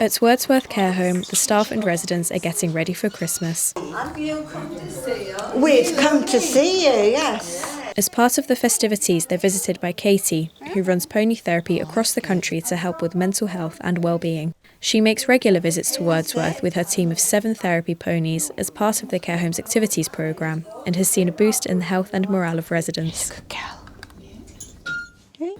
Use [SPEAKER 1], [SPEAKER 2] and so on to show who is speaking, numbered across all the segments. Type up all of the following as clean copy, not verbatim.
[SPEAKER 1] At Wordsworth Care Home, the staff and residents are getting ready for Christmas.
[SPEAKER 2] Have you come to see us?
[SPEAKER 3] We've come to see you, yes.
[SPEAKER 1] As part of the festivities, they're visited by Katie, who runs pony therapy across the country to help with mental health and well-being. She makes regular visits to Wordsworth with her team of 7 therapy ponies as part of the care home's activities programme and has seen a boost in the health and morale of residents.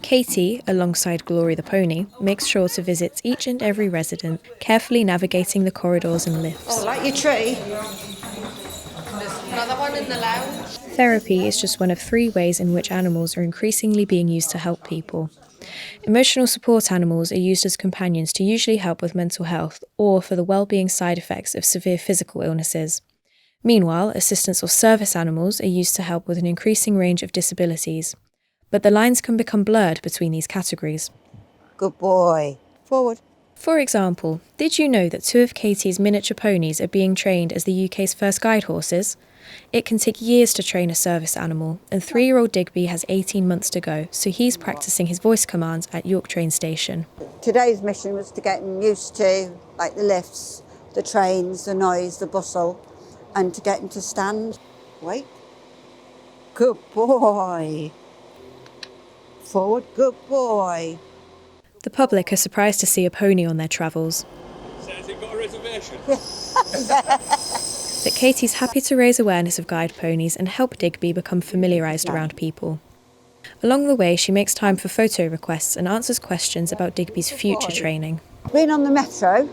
[SPEAKER 1] Katie, alongside Glory the pony, makes sure to visit each and every resident, carefully navigating the corridors and lifts.
[SPEAKER 3] Oh, like your tree?
[SPEAKER 2] There's another one in the lounge.
[SPEAKER 1] Therapy is just one of 3 ways in which animals are increasingly being used to help people. Emotional support animals are used as companions to usually help with mental health or for the well-being side effects of severe physical illnesses. Meanwhile, assistance or service animals are used to help with an increasing range of disabilities. But the lines can become blurred between these categories.
[SPEAKER 3] Good boy. Forward.
[SPEAKER 1] For example, did you know that 2 of Katie's miniature ponies are being trained as the UK's first guide horses? It can take years to train a service animal, and 3-year-old Digby has 18 months to go, so he's practicing his voice commands at York train station.
[SPEAKER 3] Today's mission was to get him used to, like, the lifts, the trains, the noise, the bustle, and to get him to stand. Wait. Good boy. Forward. Good boy.
[SPEAKER 1] The public are surprised to see a pony on their travels.
[SPEAKER 4] So has it got a reservation?
[SPEAKER 1] But Katie's happy to raise awareness of guide ponies and help Digby become familiarised around people. Along the way, she makes time for photo requests and answers questions about Digby's future training.
[SPEAKER 3] Been on the metro,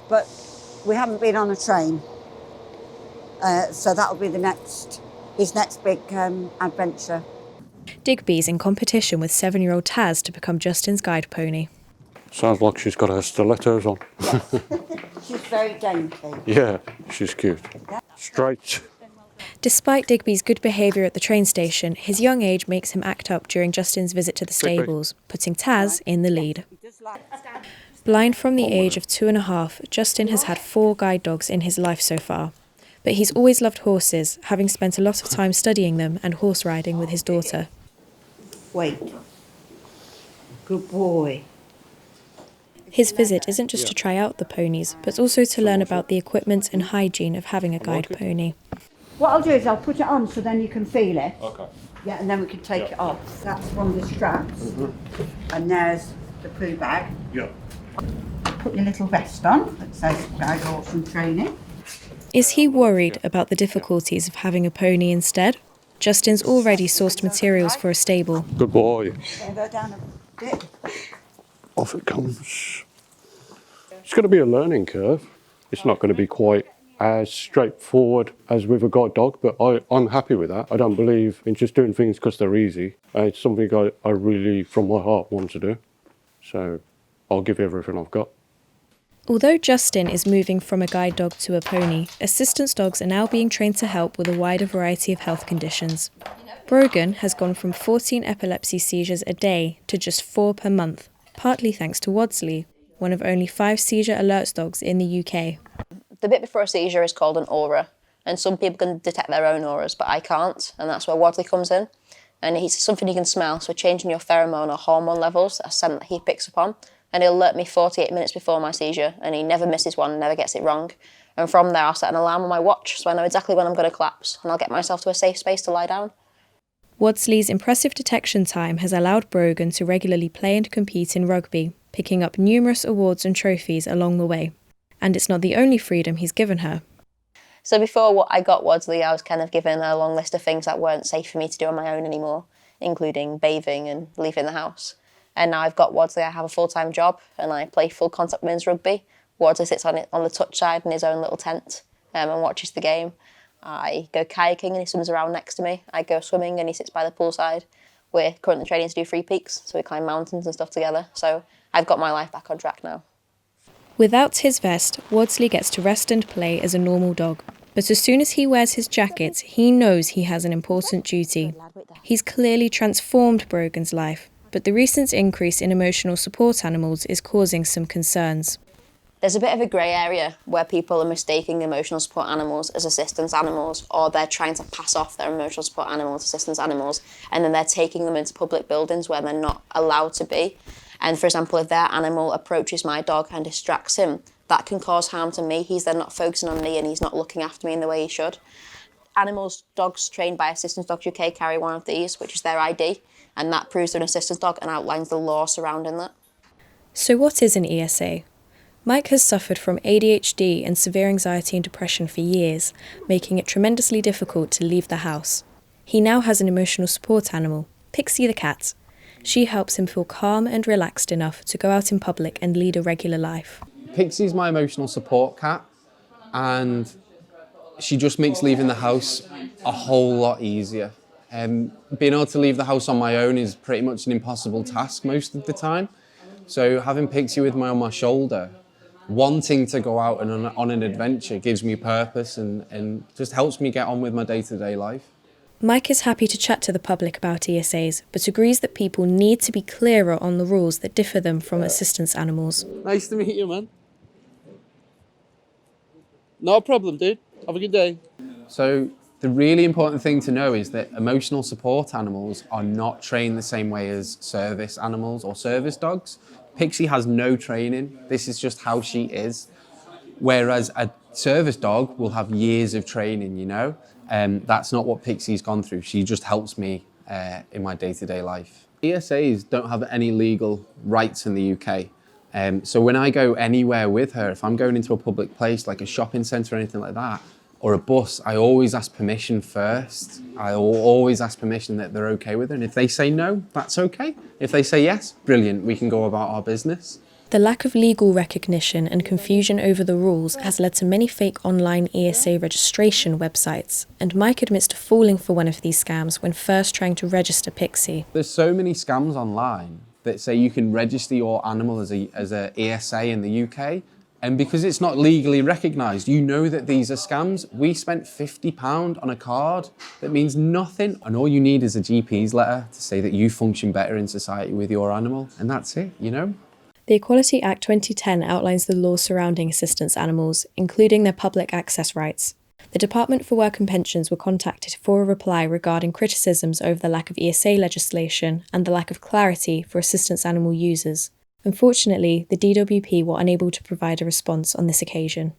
[SPEAKER 3] but we haven't been on a train. So that'll be his next big adventure.
[SPEAKER 1] Digby's in competition with 7-year-old Taz to become Justin's guide pony.
[SPEAKER 4] Sounds like she's got her stilettos on.
[SPEAKER 3] She's very dainty.
[SPEAKER 4] Yeah, she's cute. Straight.
[SPEAKER 1] Despite Digby's good behaviour at the train station, his young age makes him act up during Justin's visit to the stables, putting Taz in the lead. Blind from the age of 2.5, Justin has had 4 guide dogs in his life so far. But he's always loved horses, having spent a lot of time studying them and horse riding with his daughter.
[SPEAKER 3] Wait. Good boy.
[SPEAKER 1] His visit isn't just to try out the ponies, but also to learn about the equipment and hygiene of having a guide pony.
[SPEAKER 3] What I'll do is I'll put it on so then you can feel it.
[SPEAKER 4] Okay.
[SPEAKER 3] Yeah, and then we can take it off. That's one of the straps. And there's the poo bag.
[SPEAKER 4] Yeah.
[SPEAKER 3] Put your little vest on that says guide horse and training.
[SPEAKER 1] Is he worried about the difficulties of having a pony instead? Justin's already sourced materials for a stable.
[SPEAKER 4] Good boy.
[SPEAKER 3] Go down a bit.
[SPEAKER 4] Off it comes. It's going to be a learning curve. It's not going to be quite as straightforward as with a guide dog, but I'm happy with that. I don't believe in just doing things because they're easy. It's something I really, from my heart, want to do. So I'll give everything I've got.
[SPEAKER 1] Although Justin is moving from a guide dog to a pony, assistance dogs are now being trained to help with a wider variety of health conditions. Brogan has gone from 14 epilepsy seizures a day to just 4 per month, partly thanks to Wadsley, one of only 5 seizure alerts dogs in the UK.
[SPEAKER 5] The bit before a seizure is called an aura, and some people can detect their own auras, but I can't, and that's where Wadsley comes in. And he's something you can smell, so changing your pheromone or hormone levels, a scent that he picks up on, and he'll alert me 48 minutes before my seizure, and he never misses one, never gets it wrong. And from there, I'll set an alarm on my watch, so I know exactly when I'm going to collapse, and I'll get myself to a safe space to lie down.
[SPEAKER 1] Wadsley's impressive detection time has allowed Brogan to regularly play and compete in rugby, picking up numerous awards and trophies along the way. And it's not the only freedom he's given her.
[SPEAKER 5] So before I got Wadsley, I was kind of given a long list of things that weren't safe for me to do on my own anymore, including bathing and leaving the house. And now I've got Wadsley, I have a full-time job and I play full contact women's rugby. Wadsley sits on the touch side in his own little tent and watches the game. I go kayaking and he swims around next to me. I go swimming and he sits by the poolside. We're currently training to do 3 peaks, so we climb mountains and stuff together. So I've got my life back on track now.
[SPEAKER 1] Without his vest, Wadsley gets to rest and play as a normal dog. But as soon as he wears his jacket, he knows he has an important duty. He's clearly transformed Brogan's life, but the recent increase in emotional support animals is causing some concerns.
[SPEAKER 5] There's a bit of a grey area where people are mistaking emotional support animals as assistance animals, or they're trying to pass off their emotional support animals as assistance animals, and then they're taking them into public buildings where they're not allowed to be. And for example, if their animal approaches my dog and distracts him, that can cause harm to me. He's then not focusing on me and he's not looking after me in the way he should. Dogs trained by Assistance Dogs UK carry one of these, which is their ID, and that proves they're an assistance dog and outlines the law surrounding that.
[SPEAKER 1] So what is an ESA? Mike has suffered from ADHD and severe anxiety and depression for years, making it tremendously difficult to leave the house. He now has an emotional support animal, Pixie the cat. She helps him feel calm and relaxed enough to go out in public and lead a regular life.
[SPEAKER 6] Pixie's my emotional support cat, and she just makes leaving the house a whole lot easier. Being able to leave the house on my own is pretty much an impossible task most of the time. So having Pixie with me on my shoulder, wanting to go out and on an adventure gives me purpose and just helps me get on with my day-to-day life.
[SPEAKER 1] Mike is happy to chat to the public about ESAs, but agrees that people need to be clearer on the rules that differ them from assistance animals.
[SPEAKER 7] Nice to meet you, man. No problem, dude. Have a good day.
[SPEAKER 6] So the really important thing to know is that emotional support animals are not trained the same way as service animals or service dogs. Pixie has no training. This is just how she is. Whereas a service dog will have years of training, you know? That's not what Pixie's gone through. She just helps me in my day-to-day life. ESAs don't have any legal rights in the UK. So when I go anywhere with her, if I'm going into a public place like a shopping centre or anything like that, or a bus, I always ask permission first. I always ask permission that they're okay with it. And if they say no, that's okay. If they say yes, brilliant, we can go about our business.
[SPEAKER 1] The lack of legal recognition and confusion over the rules has led to many fake online ESA registration websites, and Mike admits to falling for one of these scams when first trying to register Pixie.
[SPEAKER 6] There's so many scams online that say you can register your animal as a ESA in the UK, and because it's not legally recognised, you know that these are scams. We spent £50 on a card that means nothing, and all you need is a GP's letter to say that you function better in society with your animal, and that's it, you know?
[SPEAKER 1] The Equality Act 2010 outlines the laws surrounding assistance animals, including their public access rights. The Department for Work and Pensions were contacted for a reply regarding criticisms over the lack of ESA legislation and the lack of clarity for assistance animal users. Unfortunately, the DWP were unable to provide a response on this occasion.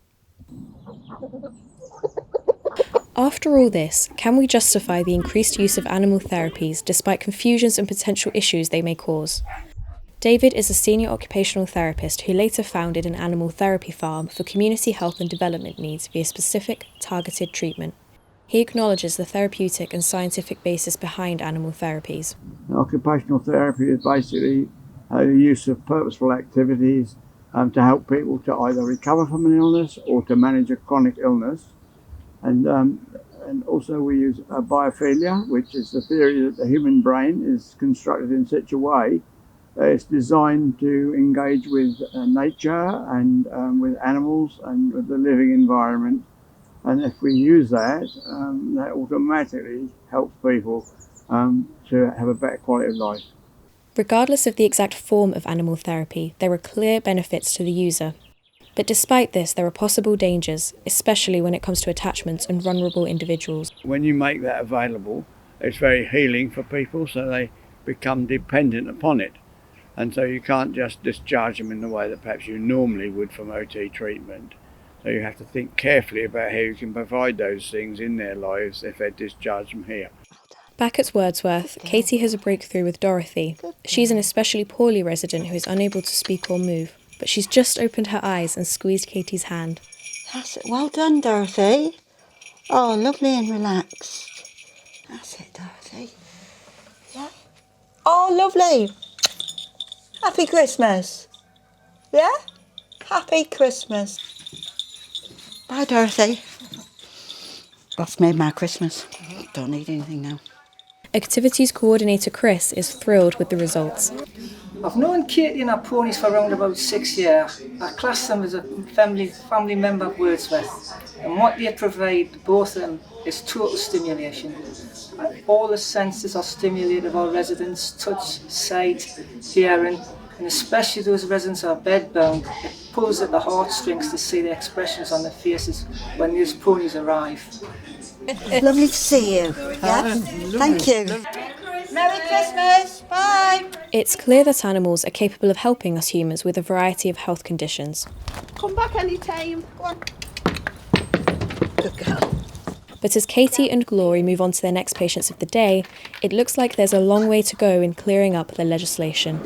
[SPEAKER 1] After all this, can we justify the increased use of animal therapies despite confusions and potential issues they may cause? David is a senior occupational therapist who later founded an animal therapy farm for community health and development needs via specific, targeted treatment. He acknowledges the therapeutic and scientific basis behind animal therapies.
[SPEAKER 8] Occupational therapy is basically the use of purposeful activities to help people to either recover from an illness or to manage a chronic illness. And also we use biophilia, which is the theory that the human brain is constructed in such a way it's designed to engage with nature and with animals and with the living environment. And if we use that, that automatically helps people to have a better quality of life.
[SPEAKER 1] Regardless of the exact form of animal therapy, there are clear benefits to the user. But despite this, there are possible dangers, especially when it comes to attachments and vulnerable individuals.
[SPEAKER 8] When you make that available, it's very healing for people, so they become dependent upon it. And so you can't just discharge them in the way that perhaps you normally would from OT treatment. So you have to think carefully about how you can provide those things in their lives if they're discharged from here.
[SPEAKER 1] Back at Wordsworth, Katie has a breakthrough with Dorothy. She's an especially poorly resident who is unable to speak or move, but she's just opened her eyes and squeezed Katie's hand.
[SPEAKER 3] That's it. Well done, Dorothy. Oh, lovely and relaxed. That's it, Dorothy. Yeah. Oh, lovely. Happy Christmas. Yeah? Happy Christmas. Bye, Dorothy. That's made my Christmas. Don't need anything now.
[SPEAKER 1] Activities coordinator Chris is thrilled with the results.
[SPEAKER 9] I've known Katie and her ponies for around about 6 years. I class them as a family member of Wordsworth, and what they provide, both of them, is total stimulation. All the senses are stimulated of our residents: touch, sight, hearing, and especially those residents who are bedbound. It pulls at the heartstrings to see the expressions on their faces when these ponies arrive.
[SPEAKER 3] Lovely to see you. Yeah? Thank you. Merry Christmas. Bye.
[SPEAKER 1] It's clear that animals are capable of helping us humans with a variety of health conditions.
[SPEAKER 2] Come back anytime.
[SPEAKER 3] Go on. Good girl.
[SPEAKER 1] But as Katie and Glory move on to their next patients of the day, it looks like there's a long way to go in clearing up the legislation.